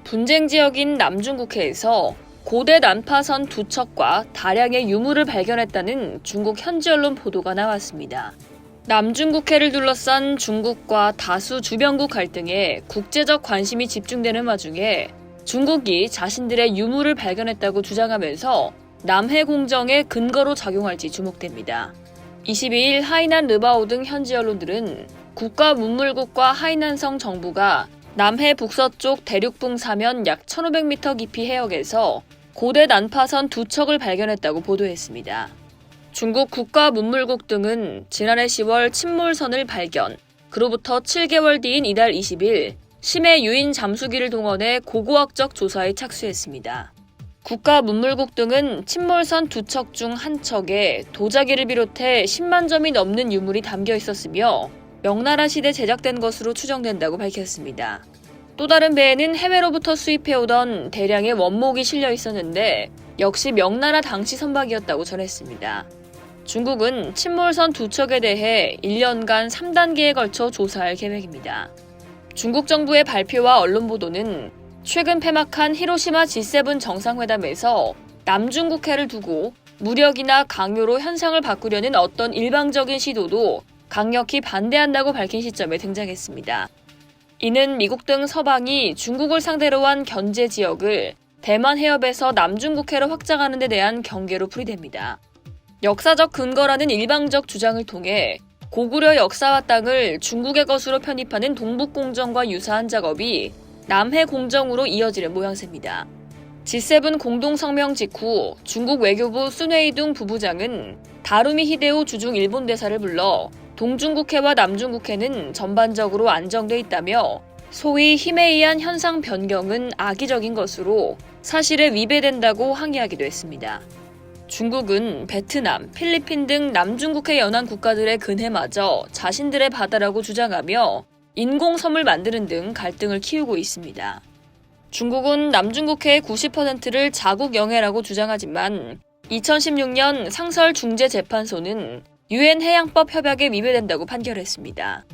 분쟁 지역인 남중국해에서 고대 난파선 2척과 다량의 유물을 발견했다는 중국 현지 언론 보도가 나왔습니다. 남중국해를 둘러싼 중국과 다수 주변국 갈등에 국제적 관심이 집중되는 와중에 중국이 자신들의 유물을 발견했다고 주장하면서 남해 공정의 근거로 작용할지 주목됩니다. 22일 하이난 르바오 등 현지 언론들은 국가문물국과 하이난성 정부가 남해 북서쪽 대륙붕 사면 약 1,500m 깊이 해역에서 고대 난파선 2척을 발견했다고 보도했습니다. 중국 국가문물국 등은 지난해 10월 침몰선을 발견, 그로부터 7개월 뒤인 이달 20일 심해 유인 잠수기를 동원해 고고학적 조사에 착수했습니다. 국가문물국 등은 침몰선 2척 중 한 척에 도자기를 비롯해 10만 점이 넘는 유물이 담겨 있었으며 명나라 시대 제작된 것으로 추정된다고 밝혔습니다. 또 다른 배에는 해외로부터 수입해오던 대량의 원목이 실려 있었는데 역시 명나라 당시 선박이었다고 전했습니다. 중국은 침몰선 2척에 대해 1년간 3단계에 걸쳐 조사할 계획입니다. 중국 정부의 발표와 언론 보도는 최근 폐막한 히로시마 G7 정상회담에서 남중국해를 두고 무력이나 강요로 현상을 바꾸려는 어떤 일방적인 시도도 강력히 반대한다고 밝힌 시점에 등장했습니다. 이는 미국 등 서방이 중국을 상대로 한 견제 지역을 대만 해협에서 남중국해로 확장하는 데 대한 경계로 풀이됩니다. 역사적 근거라는 일방적 주장을 통해 고구려 역사와 땅을 중국의 것으로 편입하는 동북공정과 유사한 작업이 남해 공정으로 이어지는 모양새입니다. G7 공동성명 직후 중국 외교부 순웨이둥 부부장은 다루미 히데오 주중 일본 대사를 불러 동중국해와 남중국해는 전반적으로 안정돼 있다며 소위 힘에 의한 현상 변경은 악의적인 것으로 사실에 위배된다고 항의하기도 했습니다. 중국은 베트남, 필리핀 등 남중국해 연안 국가들의 근해마저 자신들의 바다라고 주장하며 인공섬을 만드는 등 갈등을 키우고 있습니다. 중국은 남중국해의 90%를 자국 영해라고 주장하지만 2016년 상설중재재판소는 유엔 해양법 협약에 위배된다고 판결했습니다.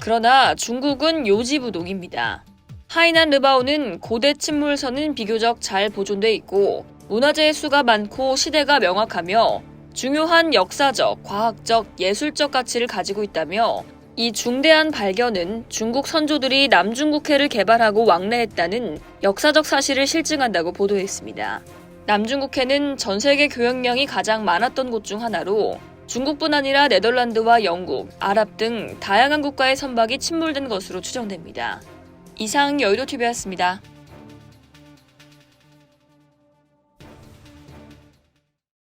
그러나 중국은 요지부동입니다. 하이난 르바오는 고대 침몰선은 비교적 잘 보존돼 있고 문화재의 수가 많고 시대가 명확하며 중요한 역사적, 과학적, 예술적 가치를 가지고 있다며 이 중대한 발견은 중국 선조들이 남중국해를 개발하고 왕래했다는 역사적 사실을 실증한다고 보도했습니다. 남중국해는 전 세계 교역량이 가장 많았던 곳 중 하나로 중국뿐 아니라 네덜란드와 영국, 아랍 등 다양한 국가의 선박이 침몰된 것으로 추정됩니다. 이상 여의도TV였습니다.